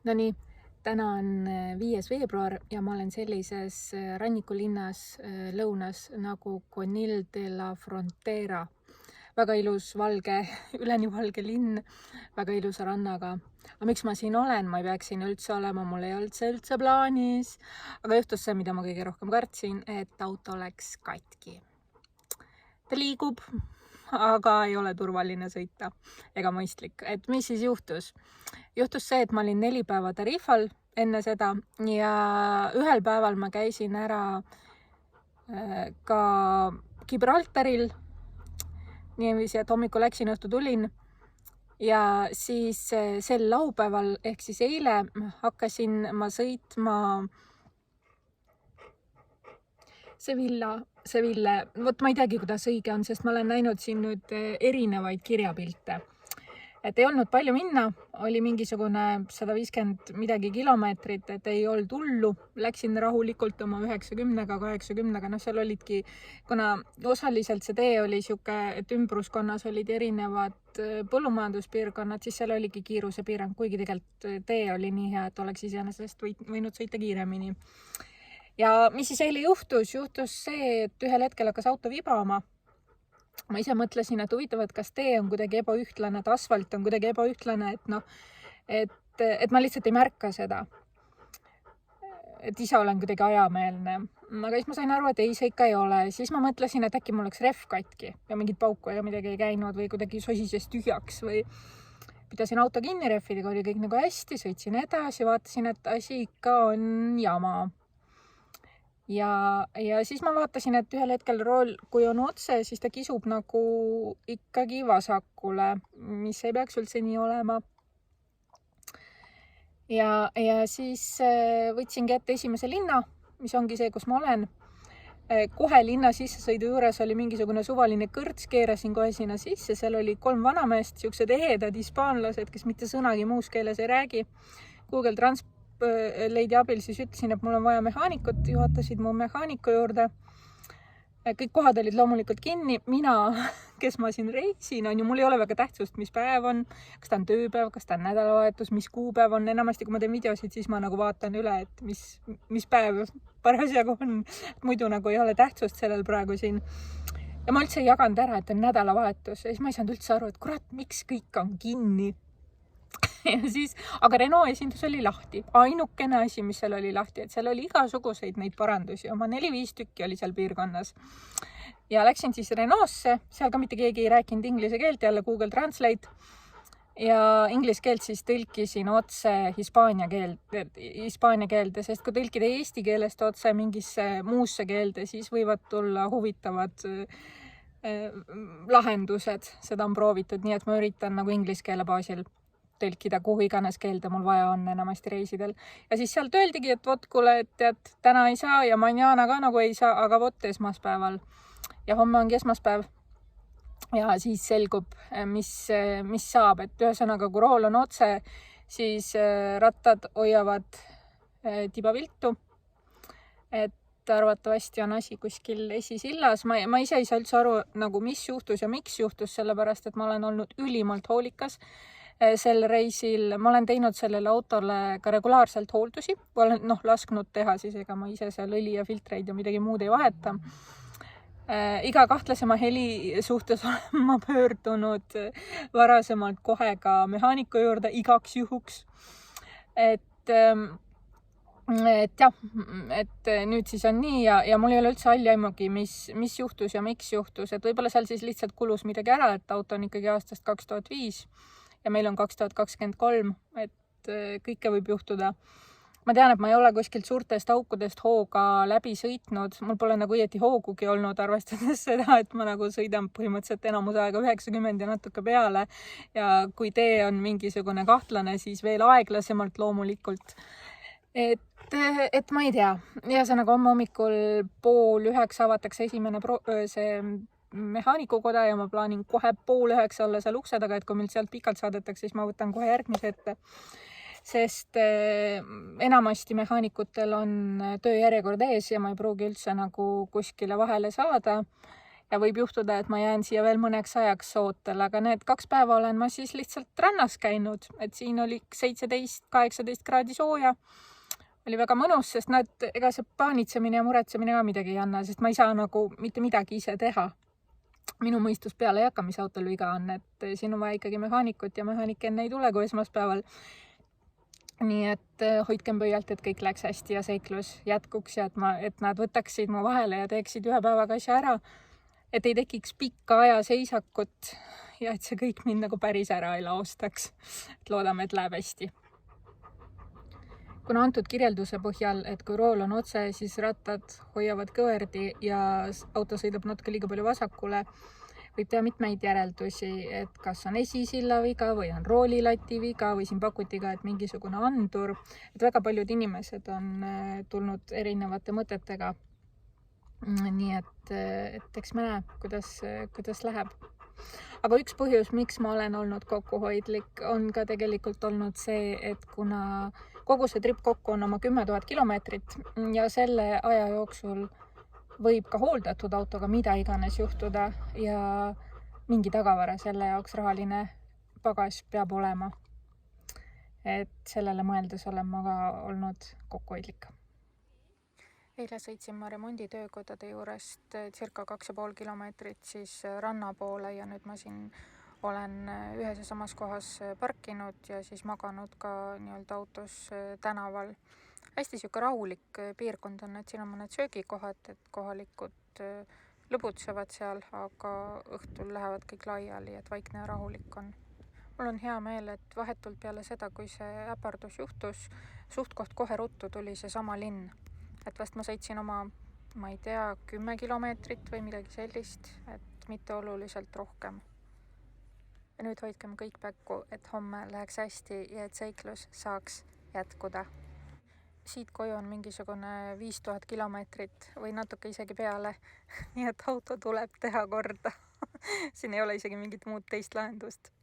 No nii, täna on 5. veebruar ja ma olen sellises rannikulinnas lõunas nagu Conil de la Frontera. Väga ilus valge, üleni valge linn, väga ilusa rannaga. Aga miks ma siin olen? Ma ei peaks siin üldse olema, mul ei olnud see üldse plaanis. Aga juhtus see, mida ma kõige rohkem kartsin, et auto oleks katki. Ta liigub, aga ei ole turvaline sõita ega mõistlik. Et mis siis juhtus? Juhtus see, et ma olin 4 päeva tariifal enne seda ja ühel päeval ma käisin ära ka Gibraltaril. Niiviisi, et hommikul läksin, õhtu tulin ja siis sel laupäeval ehk siis eile hakkasin ma sõitma Seville, vot ma ei teagi, kuidas õige on, sest ma olen näinud siin nüüd erinevaid kirjapilte. Et ei olnud palju minna, oli mingisugune 150 midagi kilomeetrit, et ei olnud hullu. Läksin rahulikult oma 90-ga, 80-ga, seal olidki, kuna osaliselt see tee oli siuke, et ümbruskonnas olid erinevad põllumajanduspiirkonnad, siis seal oligi kiirusepiirang, kuigi tegelikult tee oli nii hea, et oleks iseenesest võinud sõita kiiremini. Ja mis siis eile juhtus? Juhtus see, et ühel hetkel hakkas auto vibama. Ma ise mõtlesin, et huvitav, et kas tee on kuidagi ebaühtlane, et asfalt on kuidagi ebaühtlane, et ma lihtsalt ei märka seda. Et ise olen kuidagi ajameelne. Aga siis ma sain aru, et ei, see ikka ei ole. Siis ma mõtlesin, et äkki mul oleks ref katki ja mingit pauku ega midagi ei käinud või kuidagi sosises tühjaks või pidasin auto kinni refidega, oli kõik nagu hästi, sõitsin edasi, vaatasin, et asi ikka on jama. Ja siis ma vaatasin, et ühel hetkel rool, kui on otse, siis ta kisub nagu ikkagi vasakule, mis ei peaks üldse nii olema. Ja siis võtsingi ette esimese linna, mis ongi see, kus ma olen. Kohe linna sissesõidu juures oli mingisugune suvaline kõrts, keerasin kohe sinna sisse, seal oli 3 vanameest, siuksed ehedad hispaanlased, kes mitte sõnagi muus keeles ei räägi. Google Translate abil siis ütlesin, et mul on vaja mehaanikut, juhatasid mu mehaaniku juurde. Kõik kohad olid loomulikult kinni. Mina, kes ma siin reisin, mul ei ole väga tähtsust, mis päev on, kas ta on tööpäev, kas ta on nädalavahetus, mis kuupäev on. Enamasti, kui ma teen videosid, siis ma nagu vaatan üle, et mis päev parasjagu on. Muidu nagu ei ole tähtsust sellel praegu siin. Ja ma üldse ei jaganud ära, et on nädalavahetus. Ja siis ma ei saanud üldse aru, et kurat, miks kõik on kinni. Aga Renault esindus oli lahti. Ainukene asi, mis seal oli lahti, et seal oli igasuguseid neid parandusi. Oma 4-5 tükki oli seal piirkonnas. Ja läksin siis Renault'sse. Seal ka mitte keegi ei rääkinud inglise keelt, jälle Google Translate. Ja inglise keelt siis tõlkisin otse hispaania keelde, sest kui tõlkida eesti keelest otse mingisse muusse keelde, siis võivad tulla huvitavad lahendused. Seda on proovitud, nii et ma üritan nagu inglise keele baasil tõlkida, kuhu iganes keelde mul vaja on enamasti reisidel. Ja siis sealt öeldigi, et vot kuule, et täna ei saa ja mañana ka nagu ei saa, aga vot esmaspäeval. Ja homme ongi esmaspäev. Ja siis selgub, mis saab. Et ühesõnaga, kui rool on otse, siis rattad hoiavad tibaviltu. Et arvatavasti on asi kuskil esisillas. Ma ise ei saa üldse aru, nagu mis juhtus ja miks juhtus, sellepärast, et ma olen olnud ülimalt hoolikas sel reisil. Ma olen teinud sellele autole ka regulaarselt hooldusi. Olen lasknud teha siis, ega ma ise seal õli ja filtreid ja midagi muud ei vaheta. Iga kahtlesema heli suhtes olen ma pöördunud varasemalt kohe ka mehaaniku juurde igaks juhuks. Et jah, et nüüd siis on nii ja mul ei ole üldse aimugi, mis juhtus ja miks juhtus. Et võib-olla seal siis lihtsalt kulus midagi ära, et auto on ikkagi aastast 2005 ja meil on 2023, et kõike võib juhtuda. Ma tean, et ma ei ole kuskilt suurtest aukudest hooga läbi sõitnud. Mul pole nagu õieti hoogugi olnud, arvestades seda, et ma nagu sõidan põhimõtteliselt enamus aega 90 ja natuke peale. Ja kui tee on mingisugune kahtlane, siis veel aeglasemalt loomulikult. Et ma ei tea. Ühesõnaga homme hommikul 8:30 avatakse esimene see mehaanikukoda ja ma plaanin kohe 8:30 olla seal ukse taga, et kui meil sealt pikalt saadetakse, siis ma võtan kohe järgmise ette. Sest enamasti mehaanikutel on tööjärjekord ees ja ma ei pruugi üldse nagu kuskile vahele saada. ja võib juhtuda, et ma jään siia veel mõneks ajaks ootel, aga need 2 päeva olen ma siis lihtsalt rannas käinud, et siin oli 17-18 kraadi sooja. Oli väga mõnus, sest ega see paanitsemine ja muretsemine ka midagi ei anna, sest ma ei saa nagu mitte midagi ise teha. Minu mõistus peale ei hakka, mis autol viga on, et siin on vaja ikkagi mehaanikut ja mehaanik enne ei tule kui esmaspäeval. Nii et hoidkem pöialt, et kõik läks hästi ja seiklus jätkuks ja et nad võtaksid mu vahele ja teeksid ühe päevaga asja ära, et ei tekiks pikka aja seisakut ja et see kõik mind nagu päris ära ei laostaks. Et loodame, et läheb hästi. Kuna antud kirjelduse põhjal, et kui rool on otse, siis rattad hoiavad kõverdi ja auto sõidab natuke liiga palju vasakule, võib teha mitmeid järeldusi, et kas on esisilla viga või on roolilati viga või siin pakuti ka, et mingisugune andur. Et väga paljud inimesed on tulnud erinevate mõtetega. Nii et eks me näe, kuidas läheb. Aga üks põhjus, miks ma olen olnud kokkuhoidlik, on ka tegelikult olnud see, et kuna kogu see trip kokku on oma 10 000 kilomeetrit ja selle aja jooksul võib ka hooldatud autoga mida iganes juhtuda ja mingi tagavara selle jaoks rahaline pagas peab olema. Et sellele mõeldes olen ma ka olnud kokkuhoidlik. Eile sõitsin ma remonditöökodade juurest circa 2,5 kilomeetrit siis ranna poole ja nüüd ma siin olen ühes ja samas kohas parkinud ja siis maganud ka nii-öelda autos tänaval. Hästi siuke rahulik piirkond on, et siin on mõned söögikohad, et kohalikud lõbutsevad seal, aga õhtul lähevad kõik laiali, et vaikne ja rahulik on. Mul on hea meel, et vahetult peale seda, kui see äpardus juhtus, suht-koht kohe ruttu tuli see sama linn. Et vast ma sõitsin oma, ma ei tea, 10 kilomeetrit või midagi sellist, et mitte oluliselt rohkem. Ja nüüd hoidkem kõik päkku, et homme läheks hästi ja et seiklus saaks jätkuda. Siit koju on mingisugune 5000 kilomeetrit või natuke isegi peale, nii et auto tuleb teha korda. Siin ei ole isegi mingit muud teist lahendust.